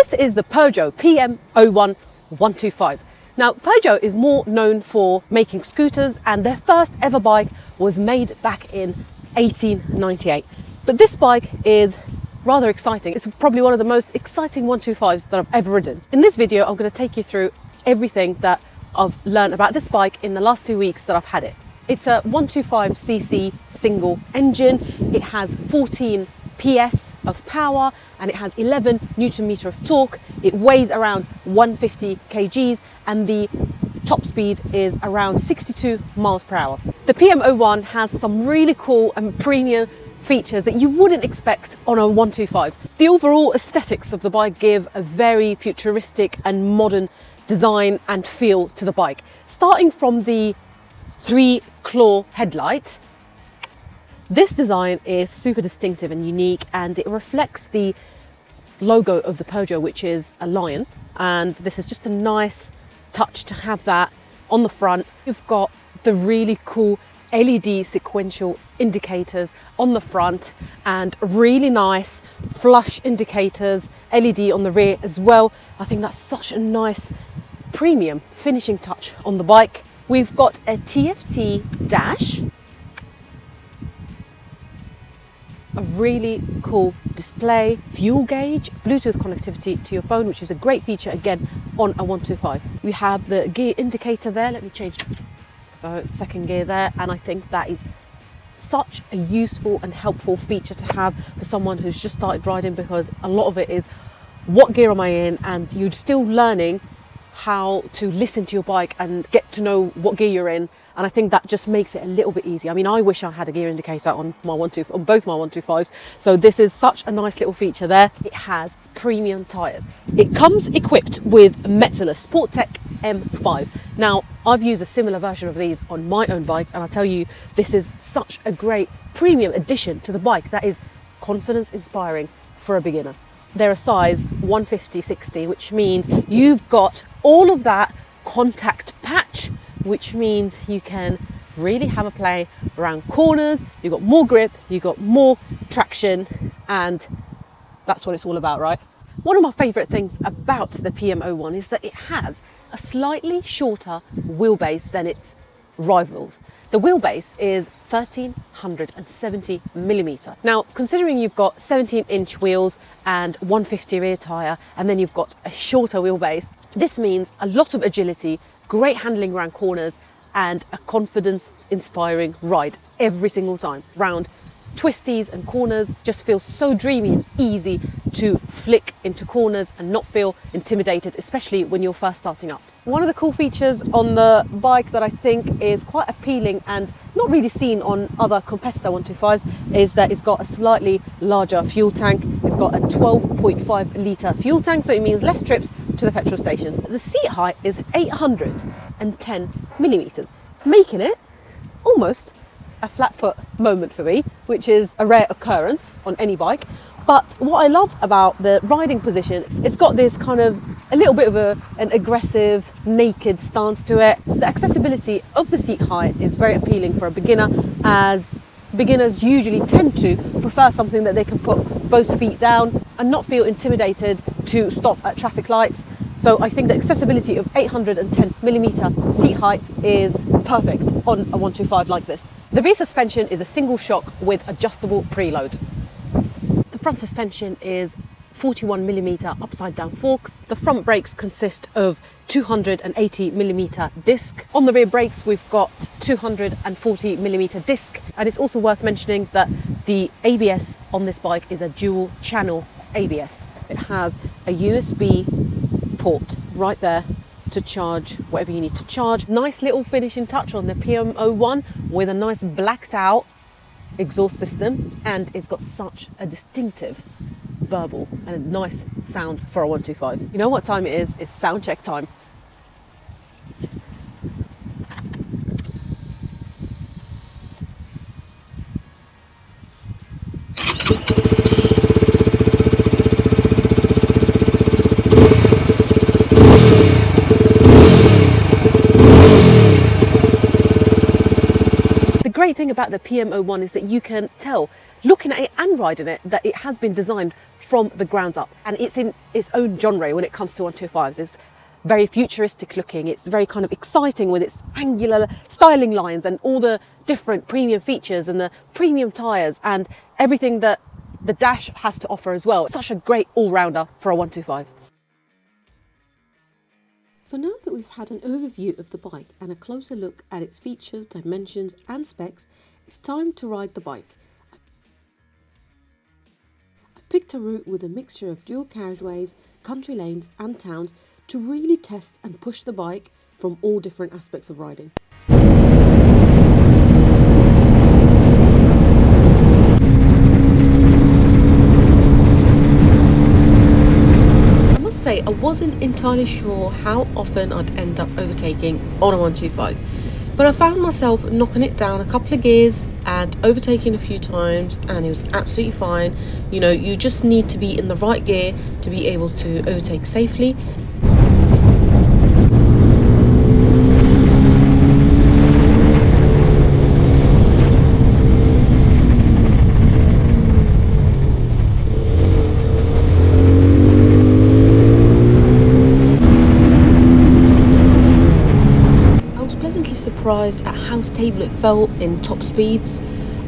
This is the Peugeot PM-01 125. Now, Peugeot is more known for making scooters, and their first ever bike was made back in 1898. But this bike is rather exciting. It's probably one of the most exciting 125s that I've ever ridden. In this video, I'm going to take you through everything that I've learned about this bike in the last 2 weeks that I've had it. It's a 125cc single engine. It has 14 PS of power and it has 11 Newton meter of torque. It weighs around 150 kgs and the top speed is around 62 miles per hour. The PM-01 has some really cool and premium features that you wouldn't expect on a 125. The overall aesthetics of the bike give a very futuristic and modern design and feel to the bike. Starting from the 3-claw headlight, this design is super distinctive and unique, and it reflects the logo of the Peugeot, which is a lion, and this is just a nice touch to have that on the front. You've got the really cool LED sequential indicators on the front and really nice flush indicators, LED on the rear as well. I think that's such a nice premium finishing touch on the bike. We've got a TFT dash, a really cool display, fuel gauge, Bluetooth connectivity to your phone, which is a great feature again on a 125. We have the gear indicator there. Let me change. So second gear there, and I think that is such a useful and helpful feature to have for someone who's just started riding, because a lot of it is what gear am I in, and you're still learning how to listen to your bike and get to know what gear you're in. And I think that just makes it a little bit easier. I mean, I wish I had a gear indicator on both my 125s. So this is such a nice little feature there. It has premium tyres. It comes equipped with Metzeler Sporttech M5s. Now, I've used a similar version of these on my own bikes, and I tell you, this is such a great premium addition to the bike that is confidence inspiring for a beginner. They're a size 150/60, which means you've got all of that contact patch, which means you can really have a play around corners. You've got more grip, you've got more traction, and that's what it's all about, right? One of my favourite things about the PM-01 is that it has a slightly shorter wheelbase than its rivals. The wheelbase is 1370 millimetre. Now, considering you've got 17-inch wheels and 150 rear tyre, and then you've got a shorter wheelbase, this means a lot of agility, great handling around corners, and a confidence-inspiring ride every single time. Round twisties and corners just feels so dreamy and easy to flick into corners and not feel intimidated, especially when you're first starting up. One of the cool features on the bike that I think is quite appealing and not really seen on other competitor 125s is that it's got a slightly larger fuel tank. It's got a 12.5 litre fuel tank, so it means less trips to the petrol station. The seat height is 810 millimetres, making it almost a flat foot moment for me, which is a rare occurrence on any bike. But what I love about the riding position, it's got this kind of a little bit of an aggressive, naked stance to it. The accessibility of the seat height is very appealing for a beginner, as beginners usually tend to prefer something that they can put both feet down and not feel intimidated to stop at traffic lights. So I think the accessibility of 810 millimetre seat height is perfect on a 125 like this. The rear suspension is a single shock with adjustable preload. The front suspension is 41 millimetre upside down forks. The front brakes consist of 280 millimetre disc. On the rear brakes, we've got 240 millimetre disc. And it's also worth mentioning that the ABS on this bike is a dual channel ABS. It has a USB port right there to charge whatever you need to charge. Nice little finishing touch on the PM-01 with a nice blacked out exhaust system, and it's got such a distinctive burble and a nice sound for a 125. You know what time it is? It's sound check time. great thing about the PM-01 is that you can tell, looking at it and riding it, that it has been designed from the grounds up, and it's in its own genre when it comes to 125s. It's very futuristic looking, it's very kind of exciting with its angular styling lines and all the different premium features and the premium tyres and everything that the dash has to offer as well. It's such a great all-rounder for a 125. So now that we've had an overview of the bike and a closer look at its features, dimensions and specs, it's time to ride the bike. I picked a route with a mixture of dual carriageways, country lanes and towns to really test and push the bike from all different aspects of riding. I wasn't entirely sure how often I'd end up overtaking on a 125, but I found myself knocking it down a couple of gears and overtaking a few times, and it was absolutely fine. You know, you just need to be in the right gear to be able to overtake safely. Surprised at how stable it felt in top speeds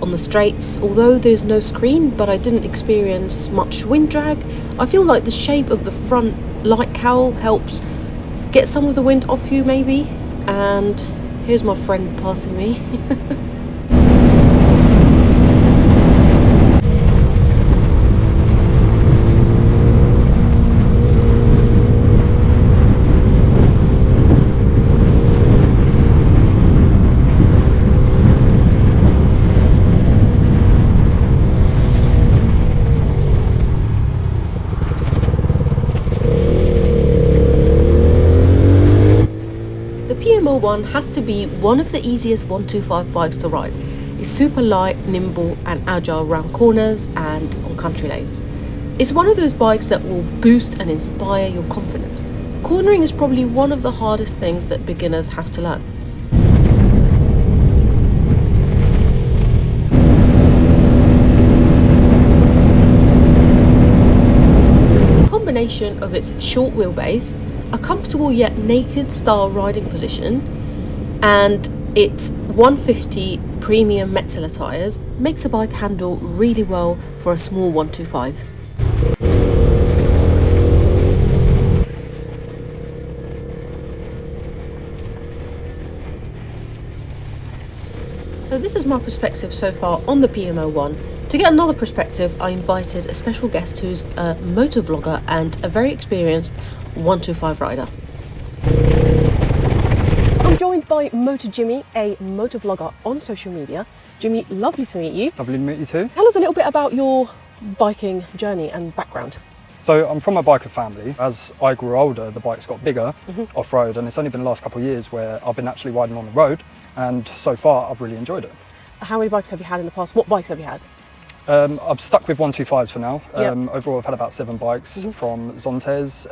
on the straights. Although there's no screen, but I didn't experience much wind drag. I feel like the shape of the front light cowl helps get some of the wind off you maybe. And here's my friend passing me. PM-01 has to be one of the easiest 125 bikes to ride. It's super light, nimble and agile around corners and on country lanes. It's one of those bikes that will boost and inspire your confidence. Cornering is probably one of the hardest things that beginners have to learn. The combination of its short wheelbase, a comfortable yet naked style riding position, and its 150 premium Metzeler tyres makes the bike handle really well for a small 125. So this is my perspective so far on the PM-01. To get another perspective, I invited a special guest who's a motor vlogger and a very experienced 125 rider. I'm joined by Motor Jimmy, a motor vlogger on social media. Jimmy, lovely to meet you. Lovely to meet you too. Tell us a little bit about your biking journey and background. So I'm from a biker family. As I grew older, the bikes got bigger off-road, and it's only been the last couple of years where I've been actually riding on the road, and so far I've really enjoyed it. How many bikes have you had in the past? What bikes have you had? I've stuck with 125s for now. Yep. Overall I've had about 7 bikes from Zontes,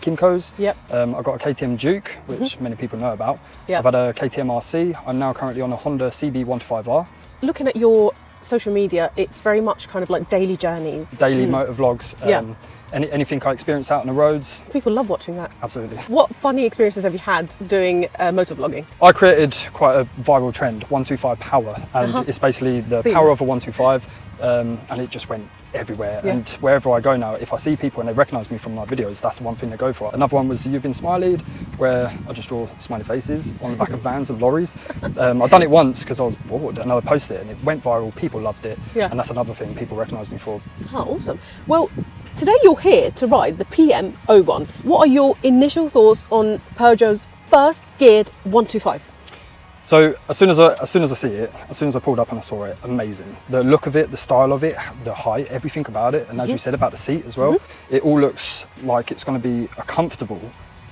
Kinko's. Yep. I've got a KTM Duke, which many people know about. Yep. I've had a KTM RC. I'm now currently on a Honda CB125R. Looking at your social media, it's very much kind of like daily journeys. Daily motor vlogs. Yeah. Anything I experience out on the roads. People love watching that. Absolutely. What funny experiences have you had doing motor vlogging? I created quite a viral trend, 125 power, and it's basically the power of a 125, and it just went everywhere. Yeah. And wherever I go now, if I see people and they recognise me from my videos, that's the one thing they go for. Another one was You've Been Smileyed, where I just draw smiley faces on the back of vans and lorries. I've done it once because I was bored and I posted it and it went viral, people loved it, and that's another thing people recognise me for. Oh, awesome. Well, today you're here to ride the PM-01. What are your initial thoughts on Peugeot's first geared 125? So as soon as I see it, as soon as I pulled up and I saw it, amazing. The look of it, the style of it, the height, everything about it, and as you said about the seat as well, it all looks like it's going to be a comfortable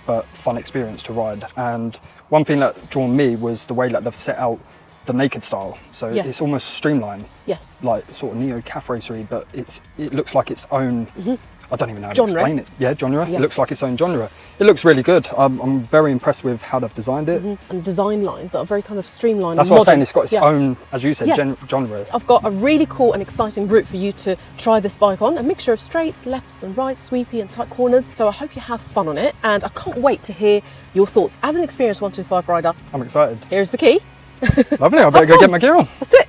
but fun experience to ride. And one thing that drew me was the way that they've set out the naked style, so Yes. it's almost streamlined, Yes. like sort of neo cap racery, but it looks like its own. I don't even know how to Genre. explain it. Yeah, genre. Yes. It looks like its own genre. It looks really good. I'm very impressed with how they've designed it. And design lines that are very kind of streamlined. That's and what I'm saying. modern. It's got its Yeah. own, as you said, Yes. genre. I've got a really cool and exciting route for you to try this bike on. A mixture of straights, lefts and rights, sweepy and tight corners. So I hope you have fun on it, and I can't wait to hear your thoughts as an experienced 125 rider. I'm excited. Here's the key. Lovely. I better go get my gear on. That's it.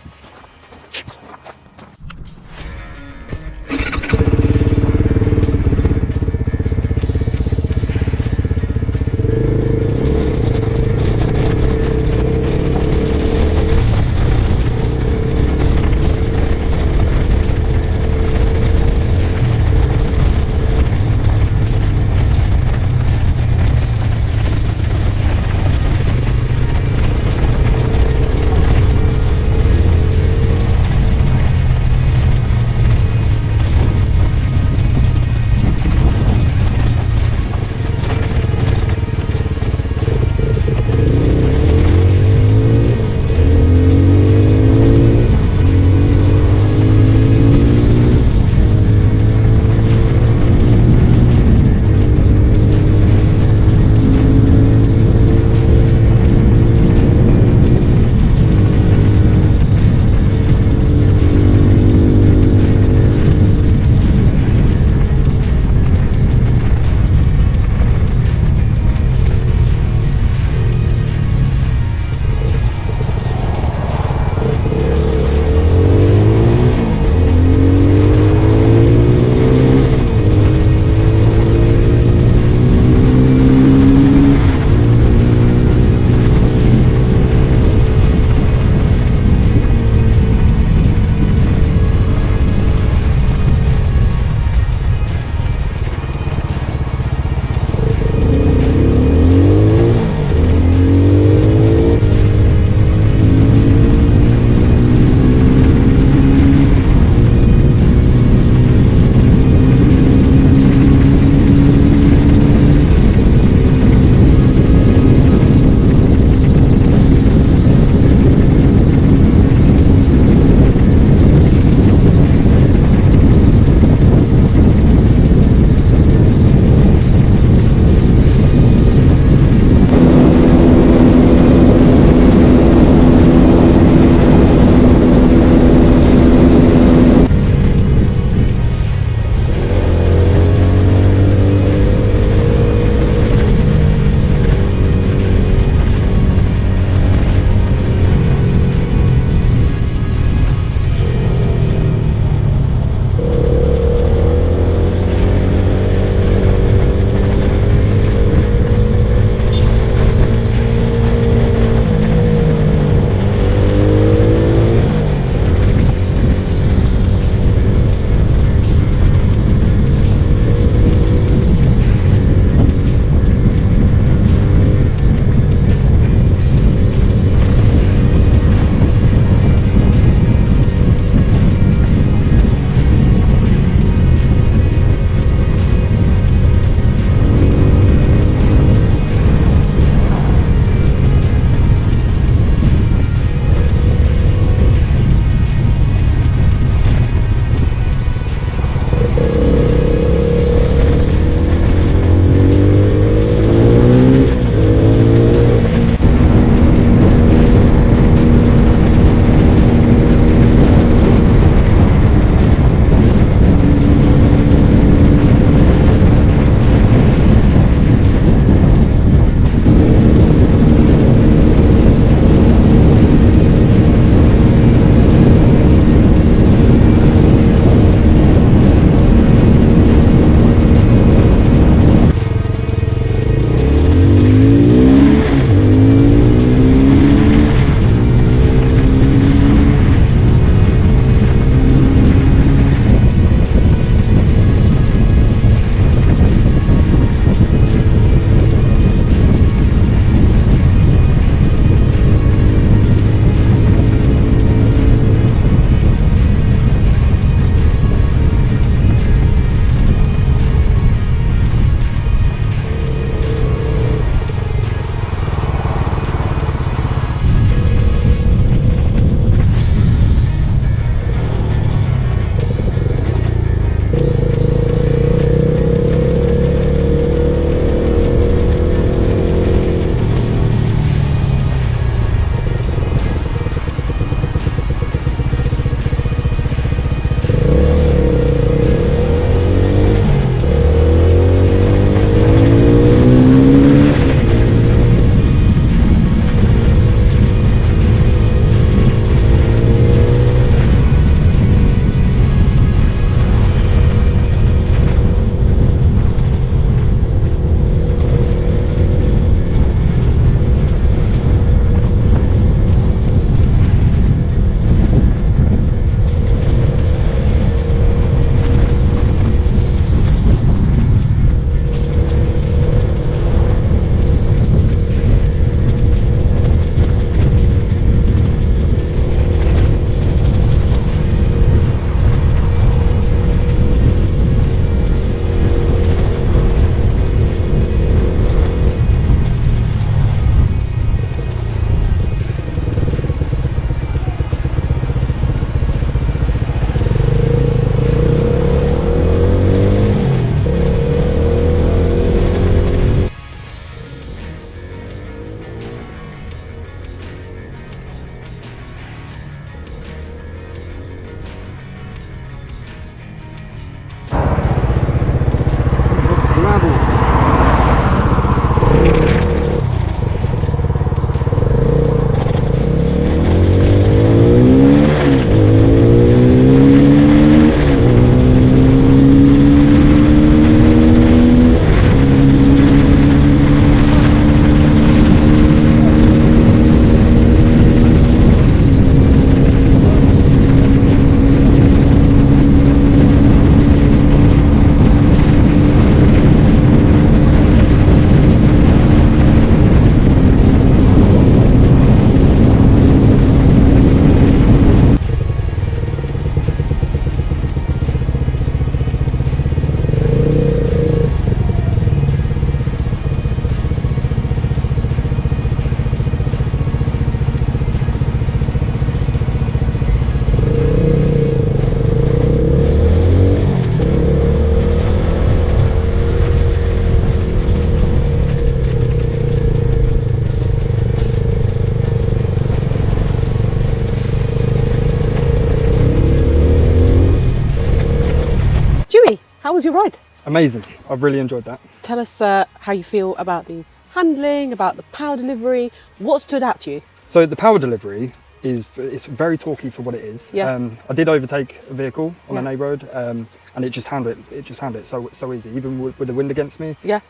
How was your ride? Amazing. I've really enjoyed that. Tell us how you feel about the handling, about the power delivery. What stood out to you? So the power delivery it's very torquey for what it is. Yeah. I did overtake a vehicle on an Yeah. A road, and it just handled it so easy, even with the wind against me. Yeah.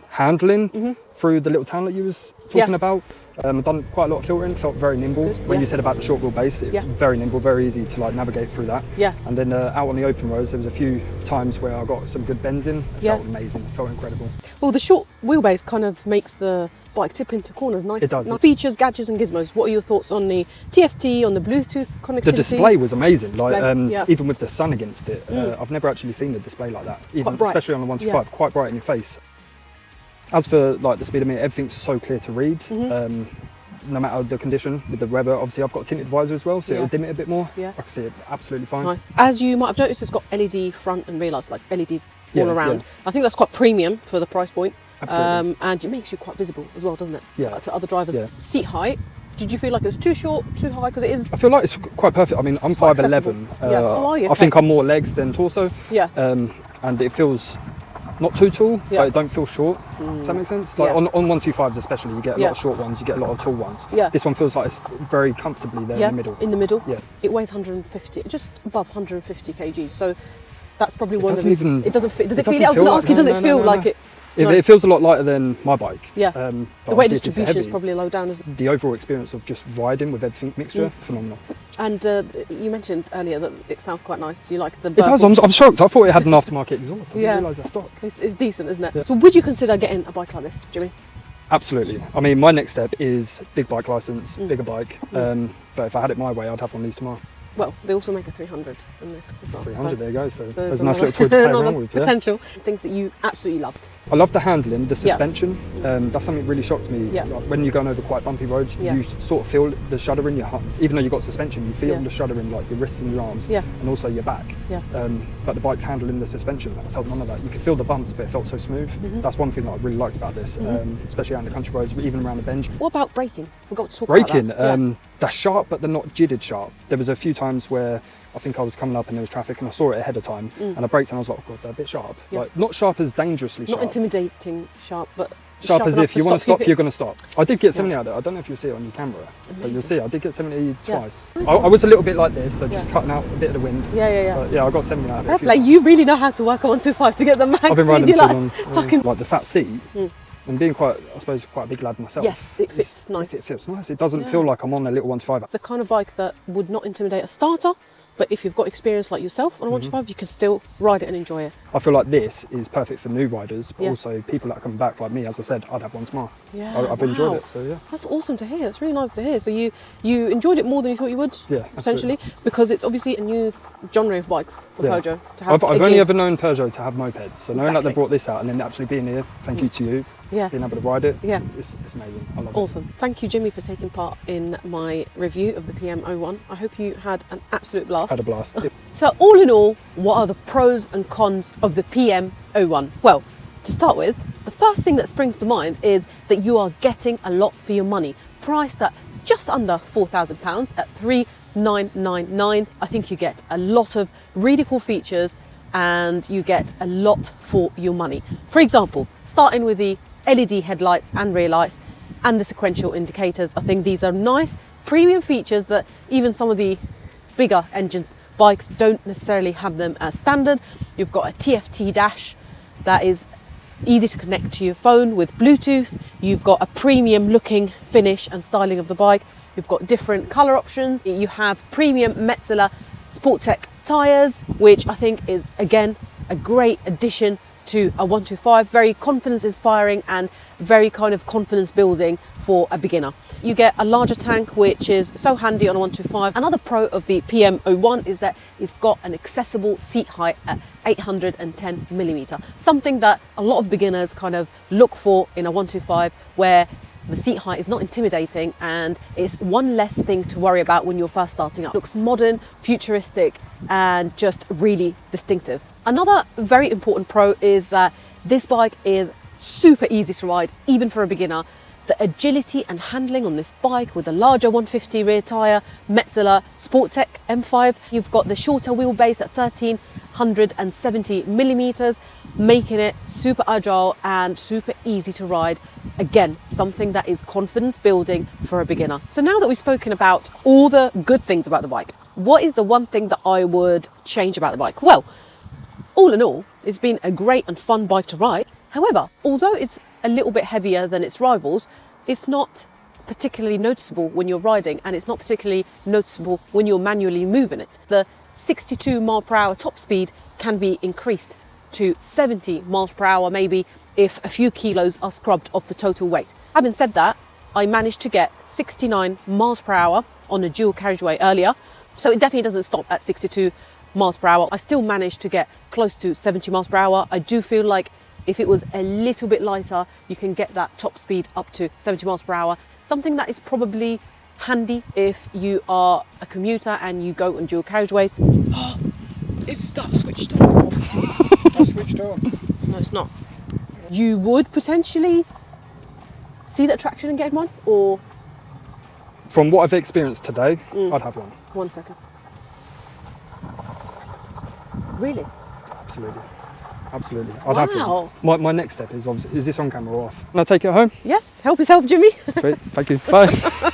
Handling through the little town that you was talking Yeah. about. I've done quite a lot of filtering, felt very nimble. That's good. When Yeah. you said about the short wheelbase, Yeah. very nimble, very easy to like navigate through that. Yeah. And then out on the open roads, there was a few times where I got some good bends in. It Yeah. felt amazing, felt incredible. Well, the short wheelbase kind of makes the bike tip into corners nice. It does. Nice. Features, gadgets and gizmos. What are your thoughts on the TFT, on the Bluetooth connectivity? The display was amazing. Like yeah. even with the sun against it, I've never actually seen a display like that. Even bright. especially on the 125, Yeah. quite bright in your face. As for like the speedometer, everything's so clear to read. No matter the condition with the weather. Obviously, I've got a tinted visor as well, so Yeah. it'll dim it a bit more. Yeah. I can see it absolutely fine. Nice. As you might have noticed, it's got LED front and rear lights, like LEDs all Yeah, around. yeah. I think that's quite premium for the price point. Absolutely. And it makes you quite visible as well, doesn't it? Yeah. To other drivers. Yeah. Seat height. Did you feel like it was too short, too high? Because it is. I feel like it's quite perfect. I mean, I'm quite 5'11". accessible. Yeah. Oh, are you? I think Okay. I'm more legs than torso. Yeah. And it feels not too tall, Yeah. but it don't feel short. Does that make sense? Like Yeah. on 125s especially, you get a Yeah. lot of short ones, you get a lot of tall ones. Yeah. This one feels like it's very comfortably there Yeah. in the middle. In the middle. Yeah. It weighs 150, just above 150 kg. So that's probably It one doesn't of the. even- It doesn't feel. Does it it feel? doesn't I was going to feel ask you. like- Does no, it feel no, no, like no. it? It, No. it feels a lot lighter than my bike. Yeah. But The weight obviously if it's distribution is heavy, probably low down, isn't it? the overall experience of just riding with everything mixture, phenomenal. And you mentioned earlier that it sounds quite nice. You like the. It does. I'm shocked. I thought it had an aftermarket exhaust. I Yeah. didn't realise that's stock. It's decent, isn't it? Yeah. So would you consider getting a bike like this, Jimmy? Absolutely. I mean, my next step is big bike license, Mm. bigger bike. But if I had it my way, I'd have one of these tomorrow. Well, they also make a 300 in this as well. 300, there you go. So So there's a nice little toy to play another around with. Yeah. potential things that you absolutely loved. I love the handling, the Yeah. suspension. That's something that really shocked me. Yeah. Like when you're going over quite bumpy roads, Yeah. you sort of feel the shudder in your heart. Even though you've got suspension, you feel Yeah. the shudder in like your wrist and your arms, Yeah. and also your back. Yeah. But the bike's handling the suspension, I felt none of that. You could feel the bumps, but it felt so smooth. That's one thing that I really liked about this, especially around the country roads, even around the bend. What about braking? Forgot to talk Braking, about that. Yeah. they're sharp, but they're not jittered sharp. There was a few times where I think I was coming up and there was traffic and I saw it ahead of time and I braked and I was like, oh God, they're a bit sharp. Yeah. Like, not sharp as dangerously Not sharp. intimidating sharp, but Sharp as enough if you want to stop, it. you're going to stop. I did get 70 out of it. I don't know if you'll see it on your camera, but you'll Amazing. see I did get 70 Yeah. twice. Nice I one. was a little bit like this, so just Yeah. cutting out a bit of the wind. Yeah. But yeah, I got 70 out of it. a Fair few play. times. You really know how to work on 125 to get the max. I've been riding you too like long. tucking. Like the fat seat, and being quite, I suppose, quite a big lad myself. Yes, it fits nice. It feels nice. It doesn't Yeah. feel like I'm on a little 125. It's the kind of bike that would not intimidate a starter, but if you've got experience like yourself on a 125, you can still ride it and enjoy it. I feel like this is perfect for new riders, but Yeah. also people that are coming back like me. As I said, I'd have one tomorrow. Yeah, I've enjoyed wow. it, so yeah. That's awesome to hear. That's really nice to hear. So you enjoyed it more than you thought you would, Yeah, potentially, because it's obviously a new genre of bikes for Yeah. Peugeot to have. I've a only geared- ever known Peugeot to have mopeds, so knowing that Exactly. they brought this out and then actually being here, thank you to you, Yeah. being able to ride it, Yeah. it's amazing. I love Awesome. Thank you, Jimmy, for taking part in my review of the PM-01. I hope you had an absolute it. blast. Had a blast. So all in all, what are the pros and cons of the PM-01? Well, to start with, the first thing that springs to mind is that you are getting a lot for your money, priced at just under £4,000 at $3,999. I think you get a lot of really cool features and you get a lot for your money. For example, starting with the LED headlights and rear lights and the sequential indicators. I think these are nice premium features that even some of the bigger engine bikes don't necessarily have them as standard. You've got a TFT dash that is easy to connect to your phone with Bluetooth. You've got a premium looking finish and styling of the bike. You've got different color options. You have premium Metzeler Sport Tech tyres, which I think is again a great addition to a 125, very confidence inspiring and very kind of confidence building for a beginner. You get a larger tank, which is so handy on a 125. Another pro of the PM-01 is that it's got an accessible seat height at 810 millimeter, something that a lot of beginners kind of look for in a 125, where the seat height is not intimidating and it's one less thing to worry about when you're first starting up. It looks modern, futuristic, and just really distinctive. Another very important pro is that this bike is super easy to ride, even for a beginner. the agility and handling on this bike with the larger 150 rear tyre, Metzeler Sportec M5. You've got the shorter wheelbase at 1370 millimeters, making it super agile and super easy to ride. Again, something that is confidence building for a beginner. So now that we've spoken about all the good things about the bike, what is the one thing that I would change about the bike? Well, all in all, it's been a great and fun bike to ride. However, although it's a little bit heavier than its rivals, it's not particularly noticeable when you're riding, and it's not particularly noticeable when you're manually moving it. The 62 mile per hour top speed can be increased to 70 miles per hour maybe if a few kilos are scrubbed off the total weight. Having said that, I managed to get 69 miles per hour on a dual carriageway earlier, so it definitely doesn't stop at 62 miles per hour. I still managed to get close to 70 miles per hour. I do feel like if it was a little bit lighter, you can get that top speed up to 70 miles per hour. Something that is probably handy if you are a commuter and you go on dual carriageways. Is that switched on? That's switched on. No, it's not. You would potentially see that traction in getting one, or? From what I've experienced today, I'd have one. 1 second. Really? Absolutely. Absolutely. I'd have Wow. one. My next step is obviously, is this on camera or off? Can I take it home? Yes, help yourself, Jimmy. Sweet. Thank you. Bye.